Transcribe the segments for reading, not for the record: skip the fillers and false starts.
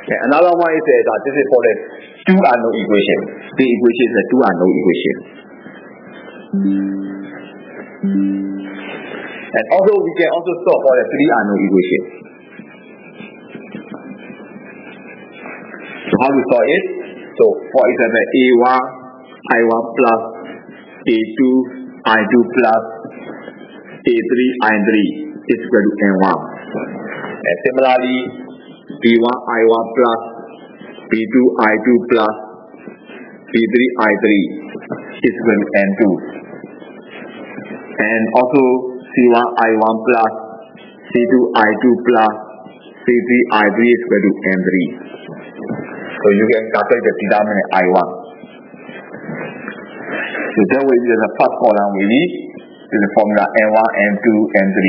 Okay, another one is that this is for the two unknown equation. The equation is a two unknown equation. And also we can also solve for the three unknown equation. So how to solve it? So for example, A1 I1 plus A2 I2 plus A3 I3 is equal to N1. And similarly, B1 I1 plus B2 I2 plus B3 I3 is equal to N2. And also C1 I1 plus C2 I2 plus C3 I3 is equal to N3. So you can calculate the determinant I1. So that way the first column will be the formula N1, N2, N3.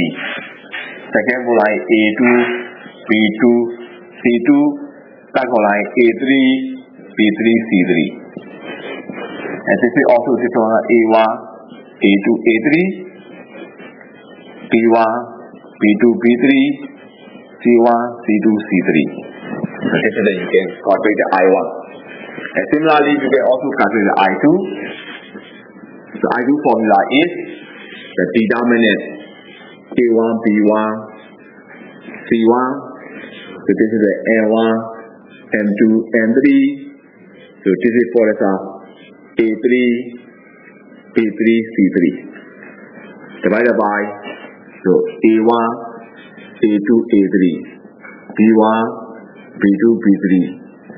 Second column A2, B2, C2. Third column A3, B3, C3. And this is also the formula A1, A2, A3, B1, B2, B3, C1, C2, C3. So this is that you can calculate the I1. And similarly, you can also calculate the I2. The I2 formula is the determinant A1, B1, C1. So this is the N1, N2, N3. So this is for the A3, B3, C3. Divided by so A1, A2, A3, B1, B2, B3,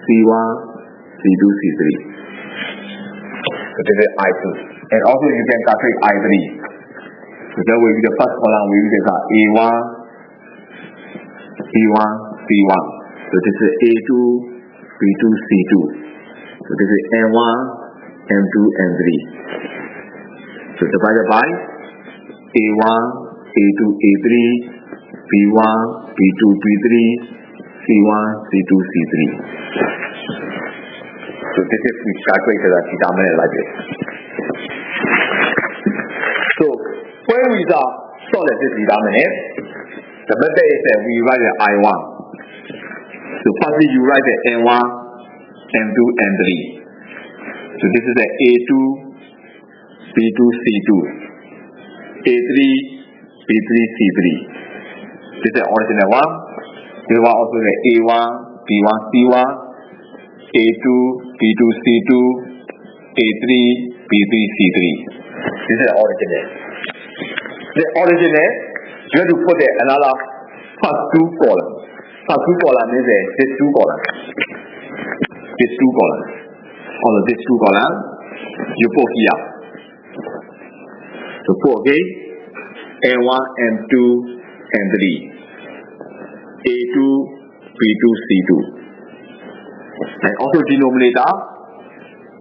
C1, C2, C3. So this is I2. And also you can calculate I3. So that will be the first column we use A1, B1, C1. So this is A2, B2, C2. So this is N1, N2, N3. So divided by A1, A2, A3, B1, B2, B3, C1, C2, C3. So this is we calculate the determinant like this. So when we solve this determinant, the method is that we write the I1. So firstly you write the N1, N2, N3. So this is the A2, B2, C2, A3, B3, C3. This is the original one. This one also the A1, B1, C1, A2, B2, C2, A3, B3, C3. This is the original. The original, you have to put another first two columns. First two columns is this two columns. This two columns. Also this two columns, you put here. So put again, N1, N2, N3, A2, B2, C2. And also denominator,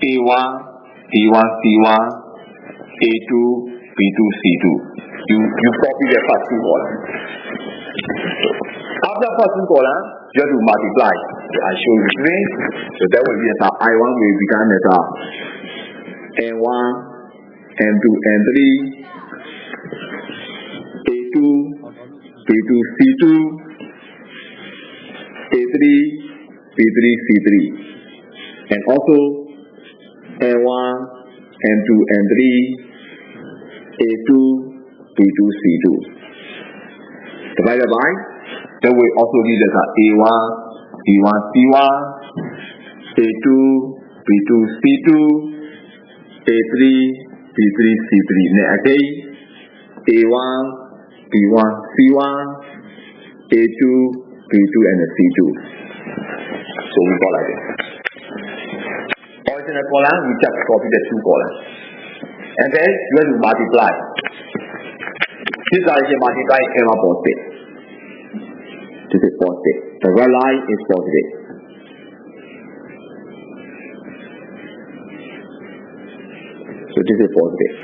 A1, B1, C1, A2, B2, C2. You copy the first two columns. After first two columns, you have to multiply. I show you today. So that will be as I1 will become as N1, N2, N3, A2, B2, C2, A3, B3, C3. And also N1, N2, N3, A2, B2, C2. Divided by, that will also lead us A1, B1, C1, A2, B2, C2, A3, B3, C3. Then again, A1, B1, C1, A2, B2, and C2. So we got like this. Original column, we just copy the two columns. And then you have to multiply. This direction multiply is ever positive. This is positive. The red line is positive. So this is positive.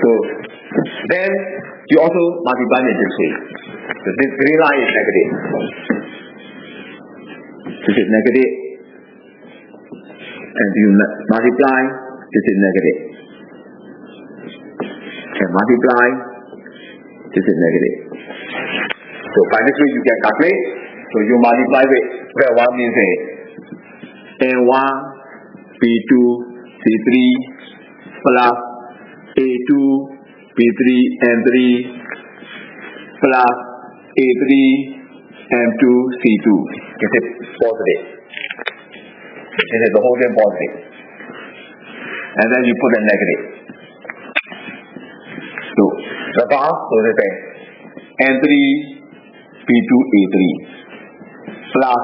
So then you also multiply in this way. So this green line is negative. This is negative. And you multiply, this is negative. And multiply, this is negative. So by this way you can calculate So you multiply with V1 means A1, B2, C3 plus A2, B3, M3 plus A3, M2, C2. This is positive. This is the whole thing positive. And then you put a negative. So the bar, so this is N3, P2, A3 plus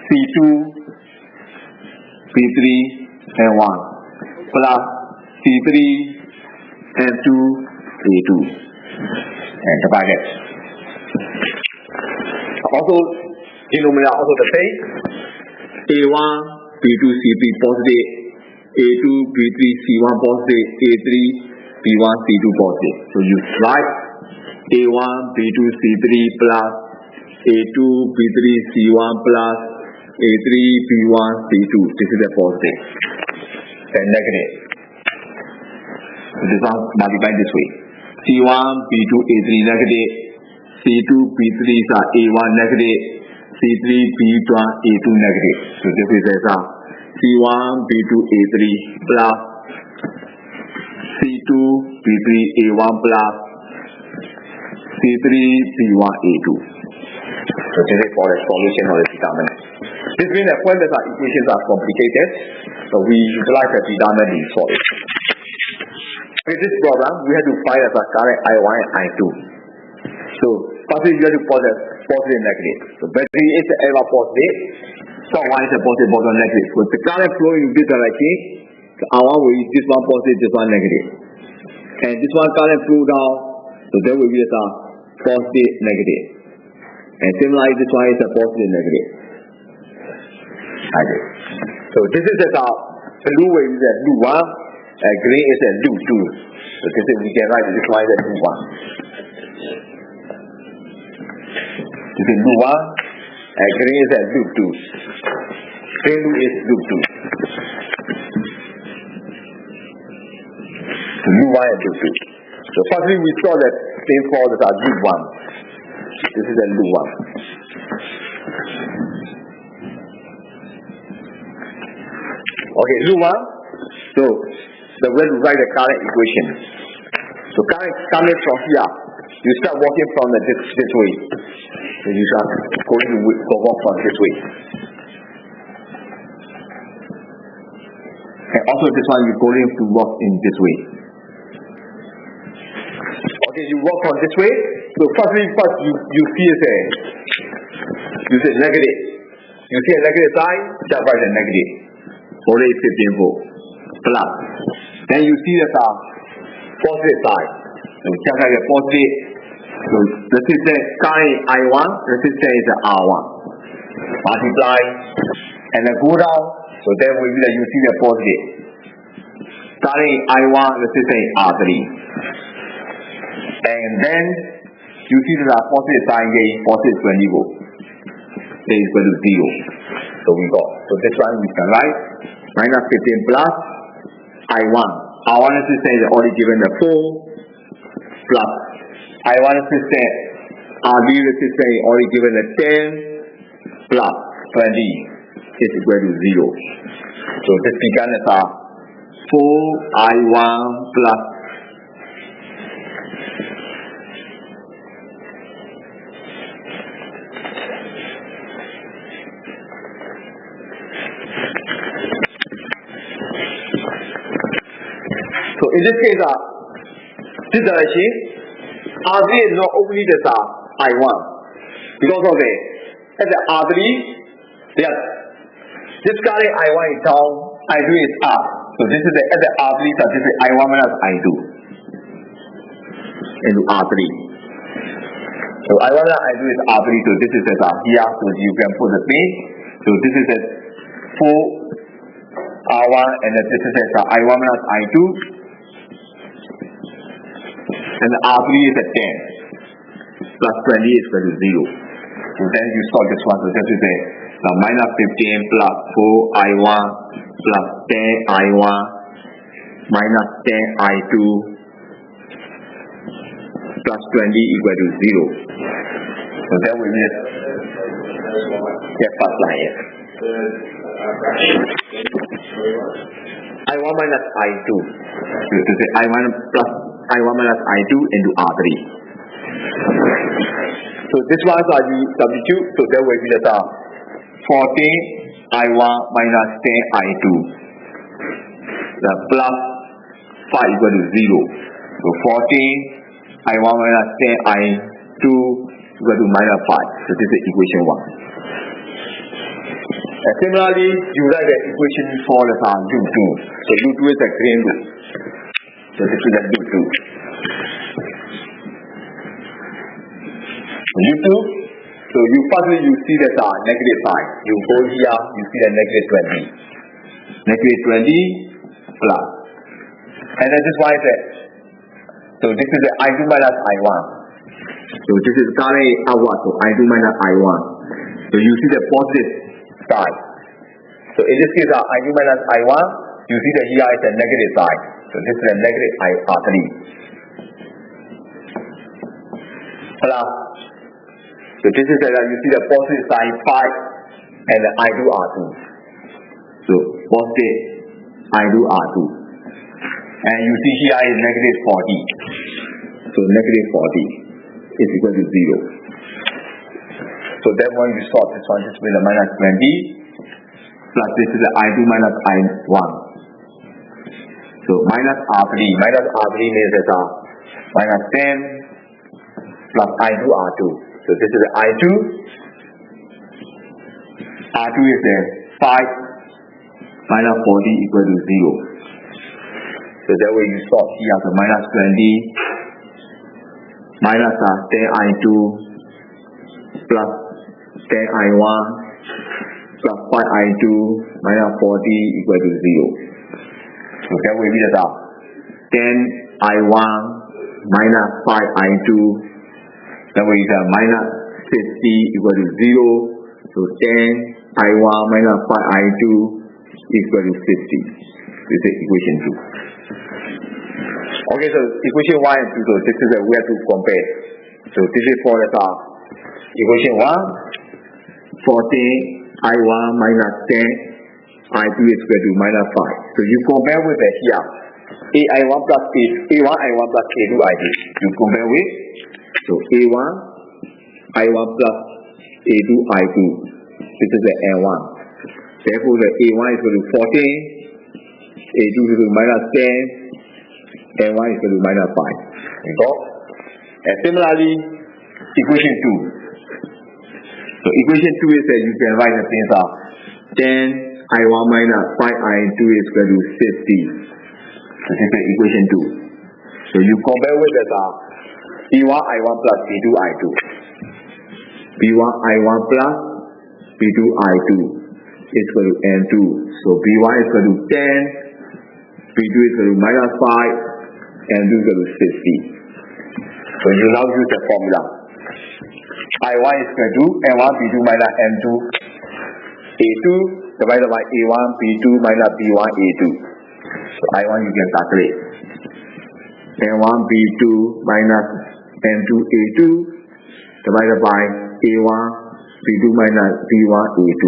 C2, P3, N1 plus C3, N2, A2 and the bracket. Also, denominator also the same. A1, B2, C3 positive, A2, B3, C1 positive, A3, B1, C2 positive. So you write A1, B2, C3 plus A2, B3, C1 plus A3, B1, C2. This is a positive. Then negative. So this one multiplied this way. C1, B2, A3 negative. C2, B3 is A1 negative. C3, B1, A2 negative. So this is as C1, B2, A3 plus C2, B3, A1 plus C3, B1, A2. So this is for the solution of the determinant. This means that when the equations are complicated, so we utilize the determinant in solve it. In this problem, we have to find the current I1 and I2. So firstly, you have to put the positive and negative. So battery is ever positive, stock one is a positive, bottom negative. So the current flow in this direction, so I1 will be this one positive, this one negative. And this one current flow down, so there will be a positive, negative. And similarly, this one is a positive, negative. Okay. So this is the blue wave is a blue 1, and green is a blue 2. So this is, we can write this one is a blue 1. This is blue 1, and green is a blue 2. Green blue is blue 2. So blue 1 and blue 2. So firstly, we saw that thing called as a blue 1. This is a blue 1. Okay, blue 1. So the way to write the current equation. So current coming from here, you start walking from this way. So you start going to walk from this way. And also this one you're going to walk in this way. Okay, you walk from this way. So first you see a negative. You see a negative sign, just write a negative. Already 15 volts. Plus. Then you see the positive side. So just like a positive. So resistance current I1, resistance is R1. Multiply and then go down. So then we will you see the positive. Current I1, resistance R3. And then you see the positive sign gain, positive 20 volts. A is equal to 0. So we got. So this one we can write minus 15 plus I1. R1 resistance is already given the 4 plus I1 resistance, RB resistance is already given the 10 plus 20 is equal to 0. So this becomes 4I1 plus so in this case, this direction, R3 is not only this I1 because of at the R3, yes, this current I1 is down, I2 is up. So this is at the R3, so this is I1 minus I2 into R3. So I1 minus I2 is R3, so this is here, so you can put the thing. So this is 4R1 and this is I1 minus I2. And the R3 is at 10 plus 20 is equal to 0. So then you solve this one. So this is minus 15 plus 4I1 plus 10I1 minus 10I2 plus 20 equal to 0. So that will be Yeah, first line, yes. I1 minus I2. So say I1 plus I1 minus I2 into R3. So this ones are you substitute, so that will be the 14 I1 minus 10 I2. The plus 5 equal to 0. So 14 I1 minus 10 I2 equal to minus 5. So this is equation 1. And similarly, you write the equation for the U2. So U2 is a green rule. So this is the U2. U2, so you firstly you see that negative sign. You go here, you see the negative 20. Negative 20 plus. And then this one is that. So this is the I2 minus I1. So this is currently outward, so I2 minus I1. So you see the positive side. So in this case, I2 minus I1, you see that here is a negative side. So this is a negative R3. Plus. So this is you see the positive side 5 and the I2 R2. So positive I2 R2. And you see here is negative 40. So negative 40 is equal to 0. So then when you solve this one, this will be the minus 20 plus this is the I2 minus I1. So minus R3. Minus R3 means that minus 10 plus I2 R2. So this is the I2. R2 is the 5 minus 40 equal to 0. So that way you solve here, so minus 20 minus 10 I2 plus 10 I1 plus 5 I2 minus 40 equal to 0. So that will be the 10 I1 minus 5 I2. That way is minus 50 equal to 0. So 10 I1 minus 5 I2 equal to 50. This is equation 2. Okay, so equation 1 and 2, so this is where to compare. So this is for the equation 1, 14 I1 minus 10 I2 is equal to minus 5. So you compare with the here, AI1 plus A1 I1 plus A2 I2. You compare with, so A1 I1 plus A2 I2. This is the N1. Therefore the A1 is equal to 14, A2 is equal to minus 10, N1 is equal to minus 5. You got? And similarly, equation 2. So equation 2 is that you can write the things 10 I1 minus 5 I2 is equal to 50. So this is equation 2. So you compare with the B1 I1 plus B2 I2. B1 I1 plus B2 I2 is equal to N2. So B1 is equal to 10, B2 is equal to minus 5, and do equal to 50. So you now use the formula. I1 is equal to N1 B2 minus N2 A2 divided by A1 B2 minus B1 A2. So I1 you can calculate. N1 B2 minus N2 A2 divided by A1 B2 minus B1 A2.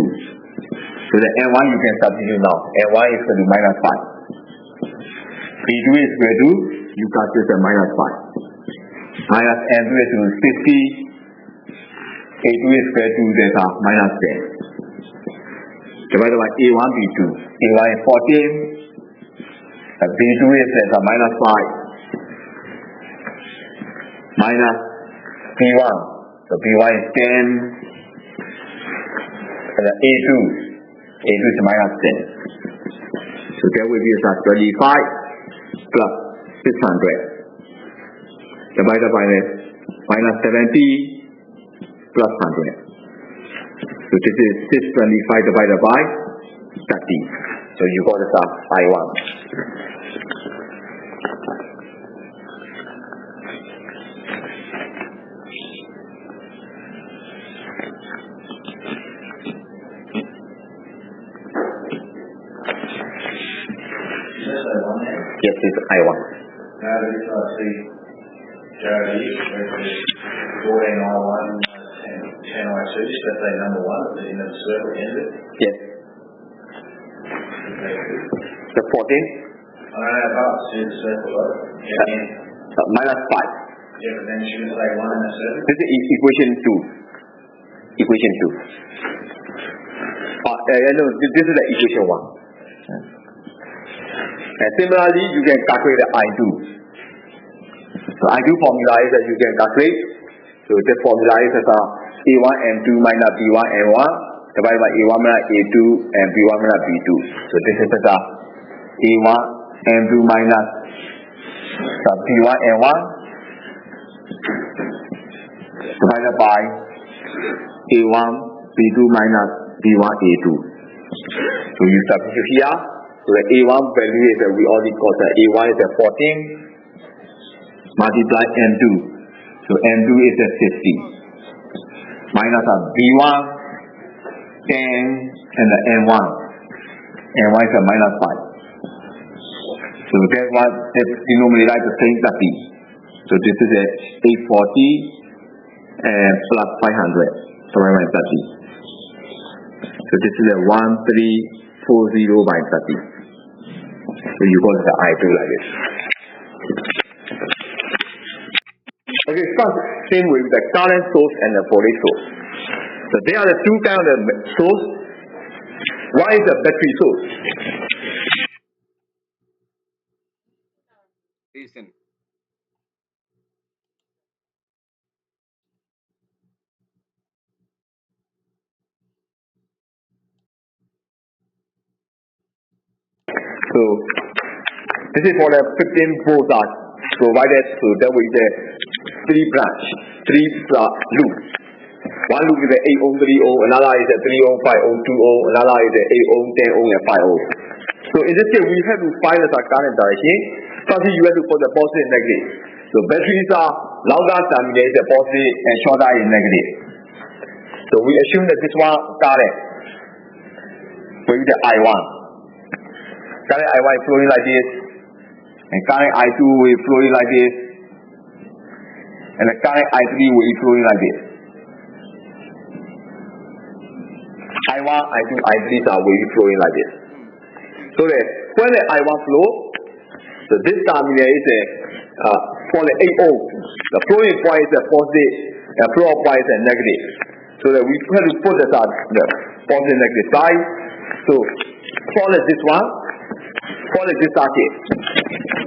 So the N1 you can substitute now. N1 is equal to minus 5. B2 is equal to, you calculate the minus 5. Minus N2 is equal to 50. A2 is equal to that minus 10. Divided by A1 B2. A1 is 14. B2 is that minus 5. Minus B1. So B1 is 10. And A2 is minus 10. So that will be 25 plus 600 divided by minus 70 plus 100. So this is 625 divided by 30. So you got this I1. Yes, it's I1. Now this I see Jody, 14 I1 minus 10. 10Y2, let's say number 1, the end of the circle ends it. Yes. The 14. Above, see the circle up. Minus 5. Yeah, but then you shouldn't say 1 in the circle. This is equation 2. Equation 2. No, this is the equation 1. And similarly, you can calculate the I2. So I2 formula is that you can calculate. So the formula is that A1 M2 minus B1 M1 divided by A1 minus A2 and B1 minus B2. So this is that A1 M2 minus B1 M1 divided by A1 B2 minus B1 A2. So you substitute here. So the A1 value is that we already got the A1 is a 14 multiply M2. So M2 is a 50 minus a B1 10 and the M1. M1 is a minus 5. So that's what the denominator is the same 30. So this is a 840 and plus 500. So by 30. So this is a 1340 by 30. So you got the I2 like this. Okay, start same way with the current source and the voltage source. So there are the two kinds of source. One is the battery source. Listen. So this is for the 15 volts are provided. So that will be the 3 branch, 3 loop. One loop is the 8 ohm, 3 ohm, another is the 3 ohm, 5 ohm, 2 ohm, another is the 8 ohm, 10 ohm, and 5 ohm. So in this case, we have to find the current direction. First, you have to put the positive and negative. So batteries are longer terminal is the positive and shorter is negative. So we assume that this one current will be the I1. Current I1 is flowing like this, and current I2 will be flowing like this, and the current I3 will be flowing like this. I1, I2, I3 will be flowing like this. So that when the I1 flow, so this terminal is for the 8 ohm, the flowing point is a positive, and flow point is a negative. So that we have to put the positive negative side. So follow this one. Follow this circuit.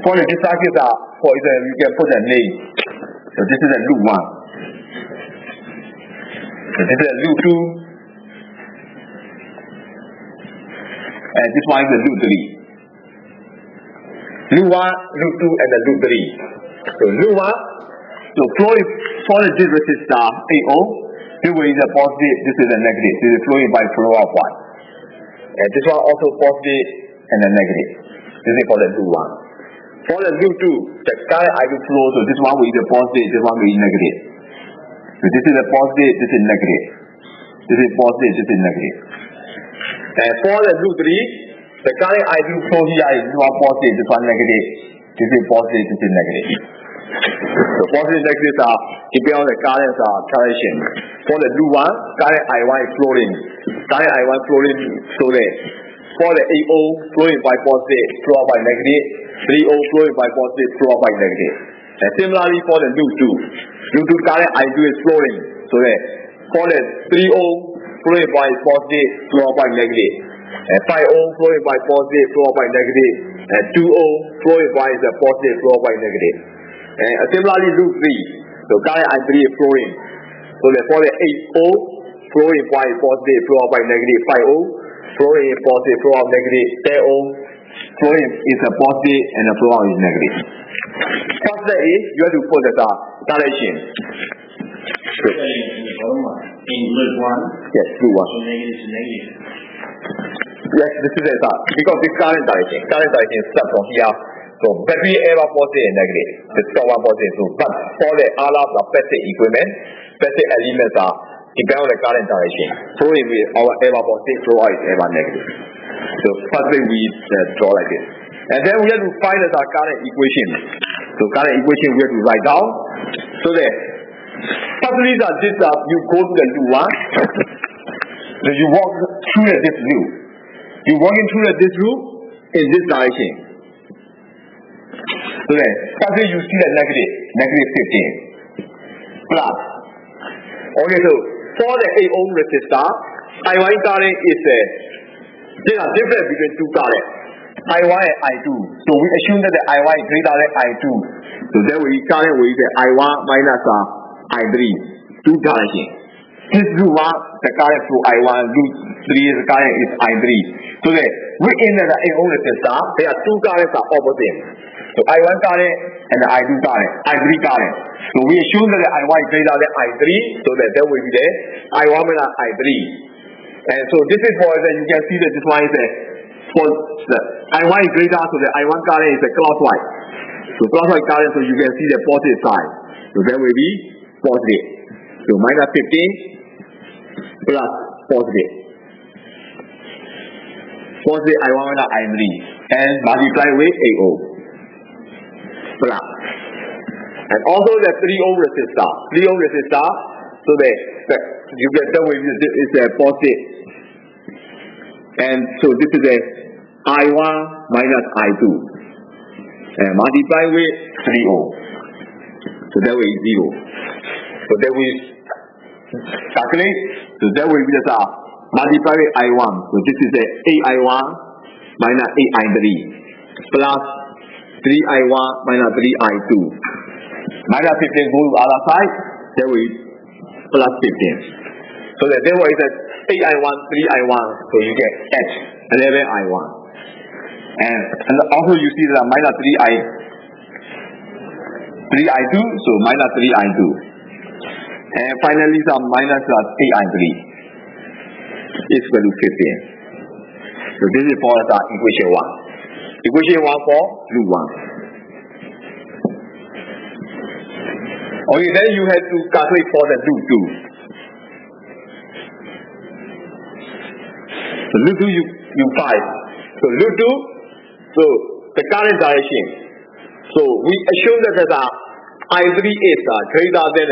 Follow this circuit for example, you can put a name. So this is a loop 1. So this is a loop 2. And this one is a loop 3. Loop 1, loop 2, and the loop 3. So loop 1, so follow this resistor 8 ohm. This one is a positive, this is a negative. This is flowing by flow of 1. And this one also positive and a negative. This is for the loop 1. For the loop 2, the current I will flow, so this one will be the positive, this one will be negative. So this is a positive, this is negative. This is positive, this is negative. And for the loop 3, the current I will flow here is this one positive, this one negative. This is positive, this is negative. So positive and negatives are depending on the current direction. For the loop 1, current I1 is flowing. Current I1 flowing so that for the 8 ohm flowing by positive, flow by negative. 3 ohm flowing by positive, flow by negative. And similarly for the loop 2, loop 2 current I2 is flowing so that for the 3 ohm flowing by positive, flow by negative. And 5 ohm flowing by positive, flow by negative. And 2 ohm flowing by the positive, flow by negative. And similarly loop 3, so current I3 is flowing. So that for the 8 ohm flowing by positive, flow by negative. 5 ohm flowing is positive, flow of negative. 10 ohm flowing is a positive and the flow is negative. First step is you have to put the direction. So in loop 1, yes, loop 1. so negative to negative. Yes, this is it. Because this current direction starts from here. So battery ever positive and negative. The top one positive. So but for the other passive equipment, passive elements are depend on the current direction. So if we our ever positive, flow is ever negative. So firstly we draw like this. And then we have to find the current equation. So current equation we have to write down so that Firstly, you go to the loop 1. So you walk through this loop. You walking through this loop in this direction. So then, firstly you see the negative 15 plus. Okay, so for the 8 ohm resistor, I1 current is there are difference between two currents, I1 and I2. So we assume that the I1 is greater than I2. So then we current with the I1 minus I3, two direction. This loop 1, the current through I1, loop 3 the current is I3. So that within the 8 ohm resistor, there are two currents are opposite. So I1 current and the I2 current, I3 current. So we assume that the I1 is greater than I3, so that there will be the I1 minus I3. And so this is for the, you can see that this one is for the I1 is greater, so the I1 current is clockwise. So clockwise current, so you can see the positive side. So there will be positive. So minus 15 plus positive. Positive I1 minus I3 and multiply with 8 ohm. Plus. And also the 3 ohm resistor. 3 ohm resistor, so you get that with is a positive. And so this is a I1 minus I2. And multiply with 3 ohm. So that way is 0. So that we calculate. So that way we just multiply with I1. So this is a 8I1 minus 8I3 plus 3I1 minus 3I2. Minus 15 go to the other side. That way plus 15. So that there is a 8I1, 3I1. So you get H 11I1. And also you see the minus 3I2. So minus 3I2. And finally some minus 8I3 is equal to 15. So this is for the equation 1. Equation 1 for loop 1. Okay, then you have to calculate for the loop 2. So loop 2 you find. So loop 2, so the current direction. So we assume that I3 is greater than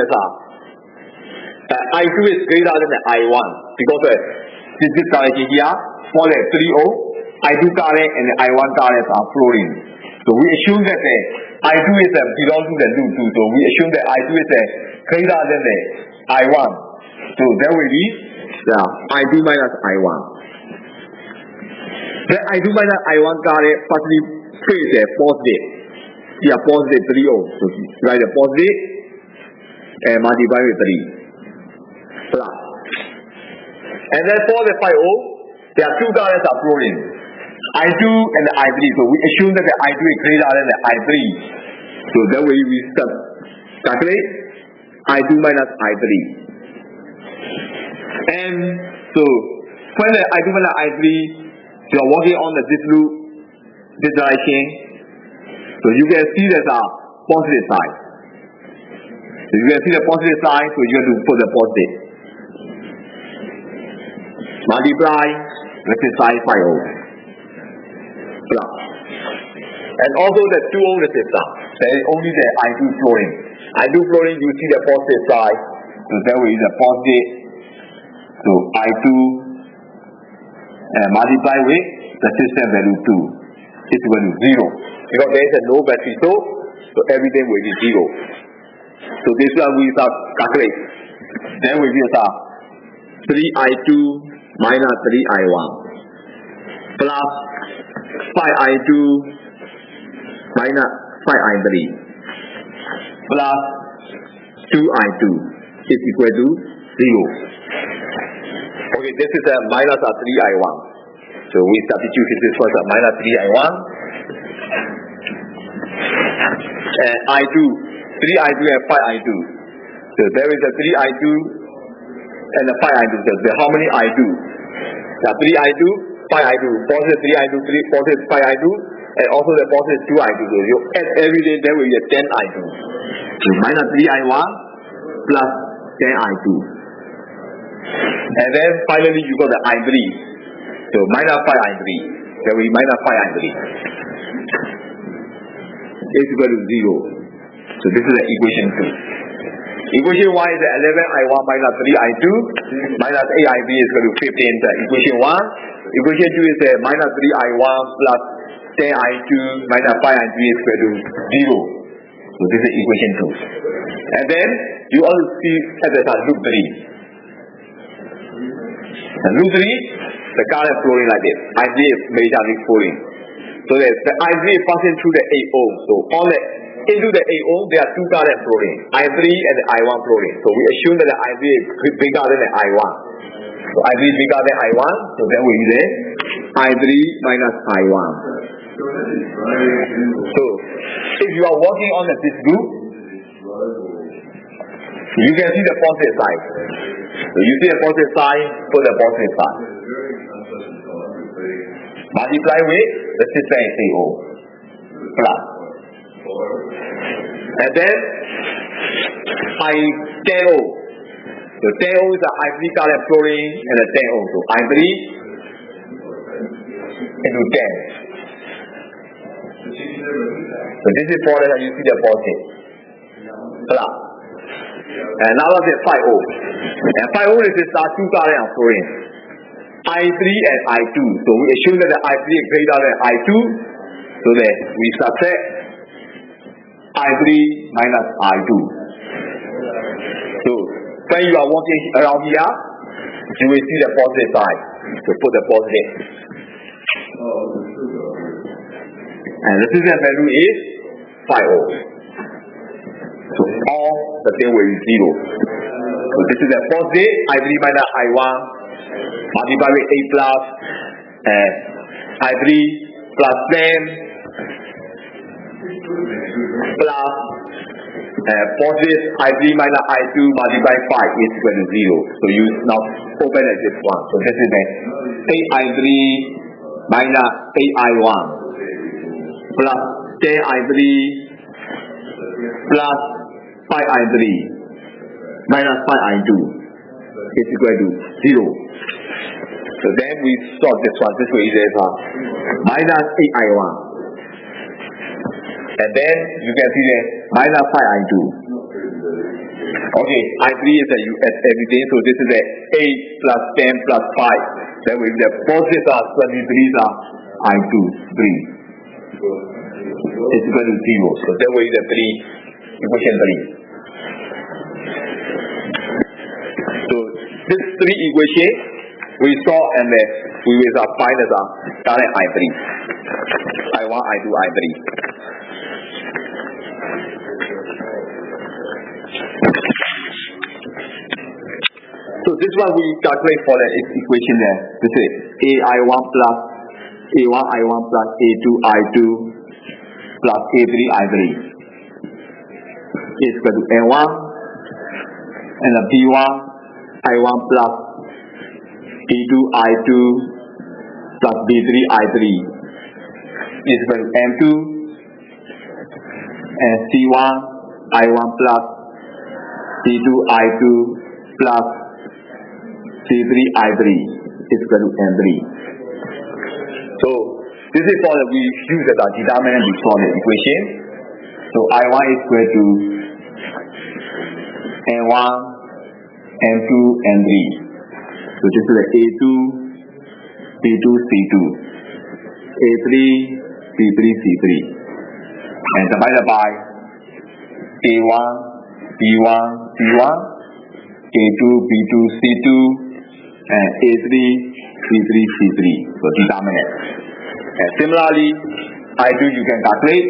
I2 is greater than the I1 because this direction here for the 3 ohm, I2 current and the I1 currents are flowing. So we assume that the I2 is belong to the loop 2. So we assume that I2 is greater than the I1. So that will be the I2 minus I1. The I2 minus I1 current firstly face a positive. Here positive 3 ohm. So write the positive and multiply with 3. Plus. And then for the 5 ohm, there are two currents are flowing. I2 and the I3. So we assume that the I2 is greater than the I3. So that way we start calculate I2 minus I3. And so when the I2 minus I3, you are working on this loop, this direction. So you can see there's a positive side. So you can see the positive side, so you have to put the positive. Multiply resistance 5 ohm. Plus. And also the 2 ohm resistor. There is only the I2 flowing. I2 flowing, you see the positive side. So that way is a positive. So I2 multiply with resistance value 2 is equal to 0. Because there is no battery, so everything will be 0. So this one we start calculate. Then we will start 3I2 minus 3I1 plus 5I2 minus 5I3 plus 2I2 is equal to 0. Okay, this is a minus 3I1. So we substitute this was a minus 3I1 and I2, 3I2 and 5I2. So there is a 3I2 and a 5I2. So how many I2? 3I2, 5I2, positive 3I2, positive 5I2, and also the positive 2I2. So you add everything, then we get 10I2. So minus 3I1 plus 10I2. And then finally you got the I3. So minus 5I3. Then we minus 5I3. Is equal to 0. So this is the equation 2. Equation 1 is 11I1 minus 3I2 minus 8IB is equal to 15. So equation 1. Equation 2 is minus 3I1 plus 10I2 minus 5I3 is equal to 0. So this is equation 2. And then you also see as loop 3. And loop 3, the current flowing like this. I3 is majorly flowing. So the I3 is passing through the 8 ohm. So on the into the 8 ohm, there are two current flowing, I3 and the I1 flowing. So we assume that the I3 is bigger than the I1. So I3 is bigger than I1, so then we use I3 minus I1. So if you are working on this group, you can see the positive side. So you see the positive side, put the positive side. Multiply with the resistance 8 ohm plus. And then I10 ohm. So 10 ohm is the I3 current flowing and the 10 ohm. So I3 into 10. So this is for that you see the positive. Plus. And now let's say 5 ohm. And 5 ohm is the two current flowing. I3 and I2. So we assume that the I3 is greater than I2. So that we subtract I3 minus I2. So when you are walking around here, you will see the positive side. So put the positive. And the resistance value is 5 ohm. So all the thing will be 0. So this is the positive I3 minus I1 multiplied with 8 plus I3 plus 10 plus positive I3 minus I2 multiplied 5 is equal to 0. So you now open at this one. So this is the 8I3 minus 8I1 plus 10I3 plus 5I3 minus 5I2 is equal to 0. So then we solve this one. This way is minus 8I1. And then you can see the minus 5I2. Okay, I3 is everything, so this is the 8 plus 10 plus 5. Then with the positives are 23 are I2, 3. It's equal to 0. So that way the 3, equation 3. So this 3 equation we saw and we will find as a current I3. I1, I2, I3. So this one we calculate for the equation there. This is AI1 plus A1I1 plus A2I2 plus A3I3 is equal to N1 and the B1 I1 plus B2I2 plus B3I3 is equal to M2 and C1 I1 plus C2I2 plus C3I3 is equal to M3. So this is for we use the determinant before the equation. So I1 is equal to N1, N2, N3. So this is the A2, B2, C2, A3, B3, C3, and divided by A1, B1, C1, A2, B2, C2, and A3, C3, C3. So determinant. And similarly, I2 you can calculate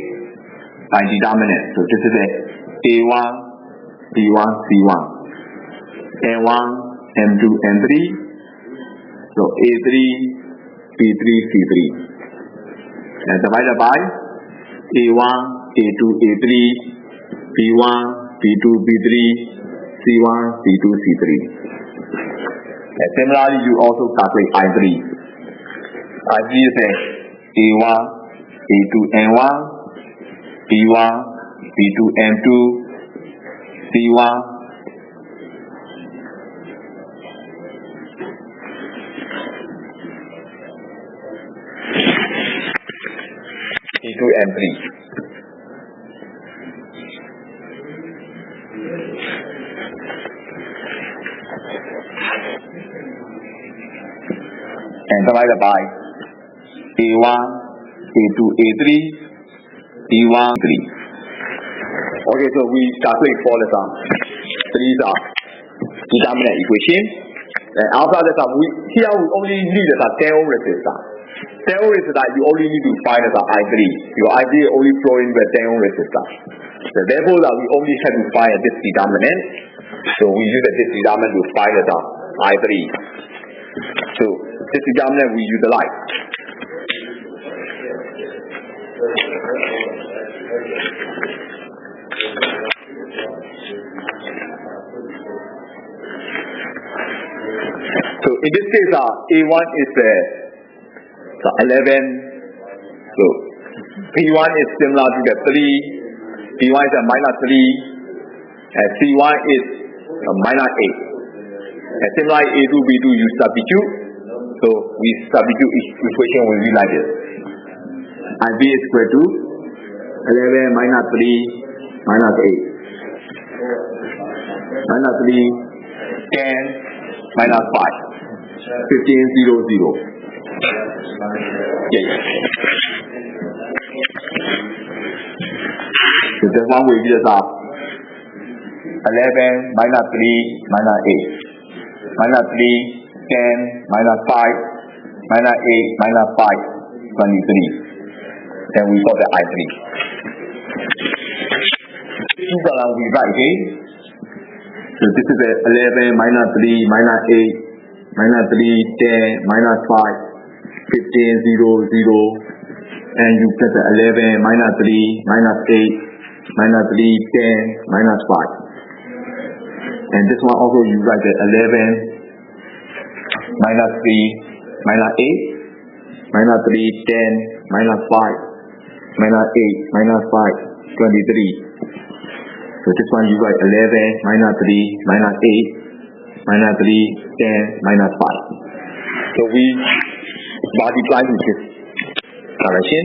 by determinant. So this is a A1, B1, C1, N1, M2, M3. So A3, B3, C3. And divided by A1, A2, A3, B1, B2, B3, C1, C2, C3. And similarly, you also calculate I3. I3 is A1, A2, N1, B1, B2, M2, C1, C2, M3. and divided by A1, A2, A3, D1, 3. Okay, so we calculate for the sum. These are determinant equation. And after that, here we only need a 10 ohm resistor. 10 ohm resistor, you only need to find the I3. Your I3 is only flowing with 10 ohm resistor. So therefore, that we only have to find this determinant. So we use this determinant to find the I3. So this determinant we utilize. So in this case, A1 is 11. So P1 is similar to the 3. P1 is a minus 3. And C1 is minus 8. And similarly, A2, B2, you substitute. So we substitute each equation will be like this. IB is equal to 11 minus 3 minus 8. Minus 3, 10 minus 5. 15, 0, 0. Yeah. So this one will be the 11 minus 3 minus 8. Minus 3, 10 minus 5 minus 8 minus 5, 23. Then we got the I3. This is what we write again. So this is 11 minus 3 minus 8. Minus 3, 10, minus 5, 15, 0, 0, and you get 11, minus 3, minus 8, minus 3, 10, minus 5. And this one also you write 11, minus 3, minus 8, minus 3, 10, minus 5, minus 8, minus 5, 23. So this one you write 11, minus 3, minus 8, minus 3, 10, minus 5. So we multiply with this correction.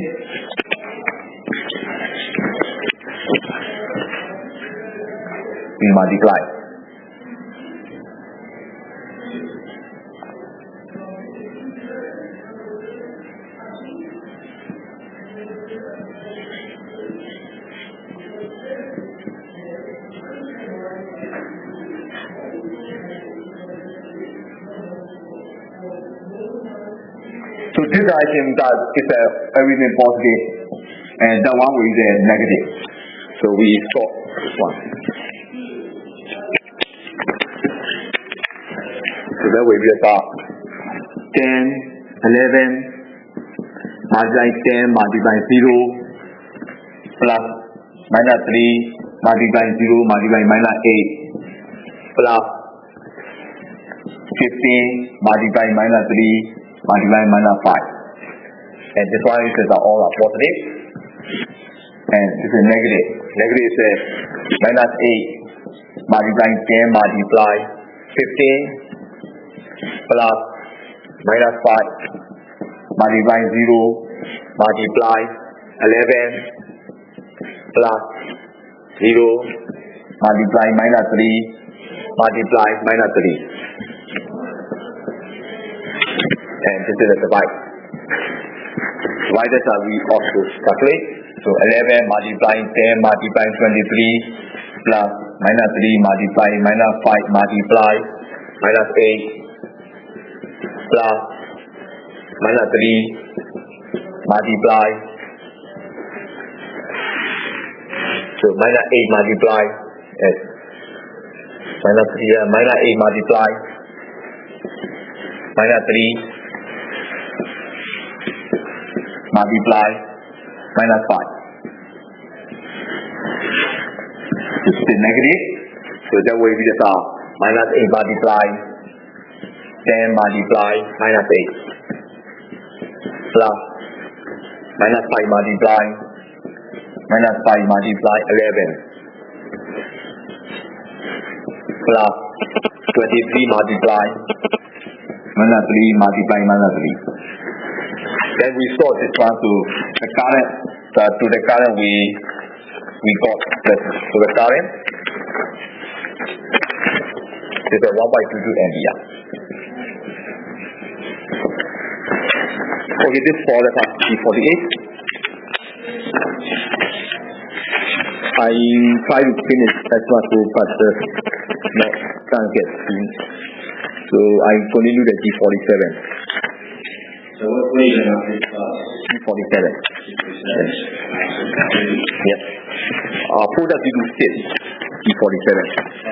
We multiply. So this item is everything positive, and that one will be negative. So we solve this one. So that will be 10, 11, multiply 10, multiply 0, plus minus 3, multiply 0, multiply minus 8, plus 15, multiply minus 3, multiply minus 5. And this one is all are positive. And this is negative. Negative is minus 8, multiply 10, multiply 15, plus minus 5, multiply 0, multiply 11, plus 0, multiply minus 3, multiply minus 3. And this is the divide. Dividers are we also calculate. So 11 multiplying 10 multiplying 23 plus minus 3 multiply minus 5 multiply minus 8 plus minus 3 multiply. So minus 8 multiply. Yes. Minus 3 minus 8 multiply minus 3 multiply minus 5. This is negative, so that will be the minus 8 multiply 10 multiply minus 8 plus minus 5 multiply minus 5 multiply 11 plus 23 multiply minus 3 multiply minus 3. Then we solve this one to the current. To the current we got this to the current. This is 1/22 ampere. Okay, this for the part G48. I try to finish as much as but not can't get through. So I continue the G47. So what are you going to G47. Yes. Product you do 6 G47.